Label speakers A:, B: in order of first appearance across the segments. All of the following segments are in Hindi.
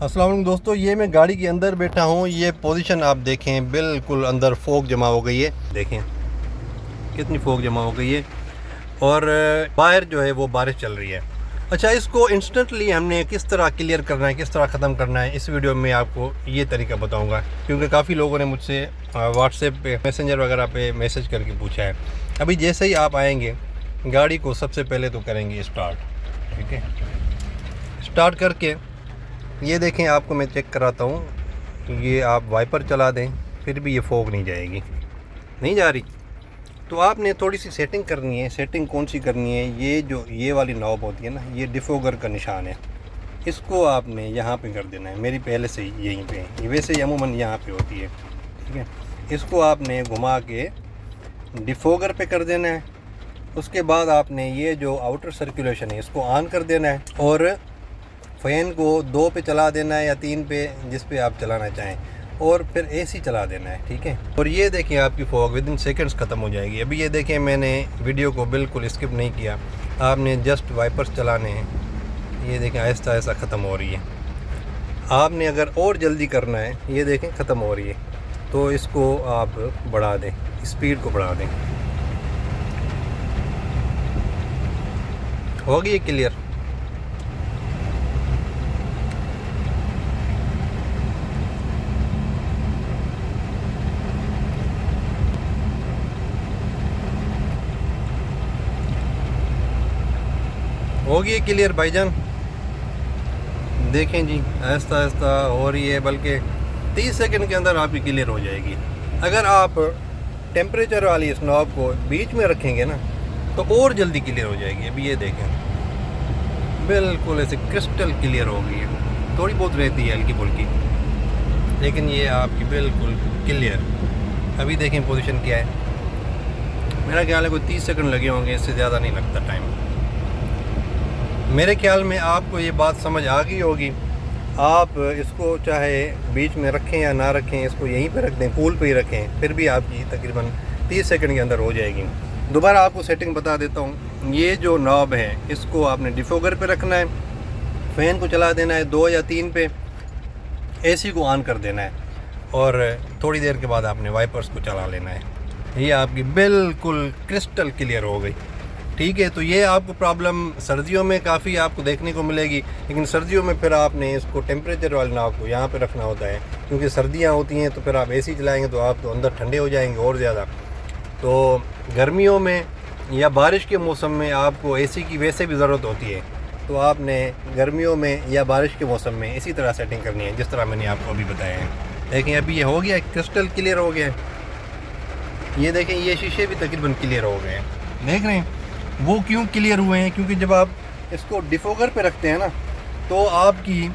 A: अस्सलाम वालेकुम दोस्तों, ये मैं गाड़ी के अंदर बैठा हूँ। ये पोजीशन आप देखें, बिल्कुल अंदर फोग जमा हो गई है। देखें कितनी फोग जमा हो गई है और बाहर जो है वो बारिश चल रही है। अच्छा, इसको इंस्टेंटली हमने किस तरह क्लियर करना है, किस तरह ख़त्म करना है, इस वीडियो में आपको ये तरीका बताऊंगा, क्योंकि काफ़ी लोगों ने मुझसे व्हाट्सएप पे, मैसेंजर वगैरह पे मैसेज करके पूछा है। अभी जैसे ही आप आएंगे, गाड़ी को सबसे पहले तो करेंगे स्टार्ट। ठीक है, स्टार्ट करके ये देखें, आपको मैं चेक कराता हूँ। ये आप वाइपर चला दें, फिर भी ये फोग नहीं जाएगी, नहीं जा रही। तो आपने थोड़ी सी सेटिंग करनी है। सेटिंग कौन सी करनी है? ये जो ये वाली नॉब होती है ना, ये डिफोगर का निशान है, इसको आपने यहाँ पे कर देना है। मेरी पहले से ही यहीं पे है, वैसे ही अमूमन यहाँ पे होती है। ठीक है, इसको आपने घुमा के डिफोगर पे कर देना है। उसके बाद आपने ये जो आउटर सर्कुलेशन है इसको ऑन कर देना है और फ़ैन को 2 पे चला देना है या 3 पे, जिस पे आप चलाना चाहें, और फिर एसी चला देना है। ठीक है, और ये देखें आपकी फॉग विद इन सेकेंड्स ख़त्म हो जाएगी। अभी ये देखें, मैंने वीडियो को बिल्कुल स्किप नहीं किया, आपने जस्ट वाइपर्स चलाने हैं। ये देखें आहिस्ता आहिस्ता ख़त्म हो रही है। आपने अगर और जल्दी करना है, ये देखें ख़त्म हो रही है, तो इसको आप बढ़ा दें, स्पीड को बढ़ा दें। हो गई क्लियर? होगी क्लियर भाईजान? देखें जी, आहिस्ता आहिस्ता हो रही है, बल्कि 30 सेकंड के अंदर आपकी क्लियर हो जाएगी। अगर आप टेम्परेचर वाली इस नॉब को बीच में रखेंगे ना, तो और जल्दी क्लियर हो जाएगी। अभी ये देखें, बिल्कुल ऐसे क्रिस्टल क्लियर हो गई है। थोड़ी बहुत रहती है हल्की फुल्की, लेकिन ये आपकी बिल्कुल क्लियर। अभी देखें पोजीशन क्या है। मेरा ख्याल है कोई 30 सेकंड लगे होंगे, इससे ज़्यादा नहीं लगता टाइम। मेरे ख्याल में आपको ये बात समझ आ गई होगी। आप इसको चाहे बीच में रखें या ना रखें, इसको यहीं पे रख दें, फूल पे ही रखें, फिर भी आपकी तकरीबन 30 सेकंड के अंदर हो जाएगी। दोबारा आपको सेटिंग बता देता हूँ। ये जो नॉब है इसको आपने डिफोगर पे रखना है, फ़ैन को चला देना है 2 या 3 पे, एसी को ऑन कर देना है, और थोड़ी देर के बाद आपने वाइपर्स को चला लेना है। ये आपकी बिल्कुल क्रिस्टल क्लियर हो गई। ठीक है, तो ये आपको प्रॉब्लम सर्दियों में काफ़ी आपको देखने को मिलेगी, लेकिन सर्दियों में फिर आपने इसको टेम्परेचर वाले नाव को यहाँ पे रखना होता है, क्योंकि सर्दियाँ होती हैं तो फिर आप एसी चलाएंगे तो आप तो अंदर ठंडे हो जाएंगे और ज़्यादा। तो गर्मियों में या बारिश के मौसम में आपको एसी की वैसे भी ज़रूरत होती है, तो आपने गर्मियों में या बारिश के मौसम में इसी तरह सेटिंग करनी है, जिस तरह मैंने आपको अभी बताया है। देखें अभी ये हो गया, क्रिस्टल क्लियर हो गया। ये देखें, ये शीशे भी तकरीबन क्लियर हो गए हैं। देख रहे हैं वो क्यों क्लियर हुए हैं? क्योंकि जब आप इसको डिफोगर पे रखते हैं ना, तो आपकी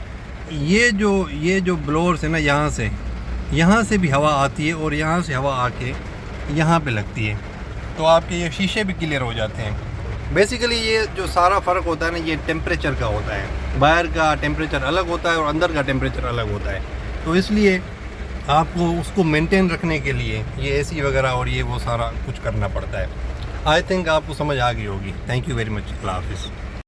A: ये जो ब्लोअर्स है ना, यहाँ से भी हवा आती है और यहाँ से हवा आके यहाँ पे लगती है, तो आपके ये शीशे भी क्लियर हो जाते हैं। बेसिकली ये जो सारा फ़र्क होता है ना, ये टेम्परेचर का होता है। बाहर का टेम्परेचर अलग होता है और अंदर का टेम्परेचर अलग होता है, तो इसलिए आपको उसको मेंटेन रखने के लिए ये एसी वगैरह और ये वो सारा कुछ करना पड़ता है। आई थिंक आपको समझ आ गई होगी। Thank you very much. अल्लाह हाफिज़।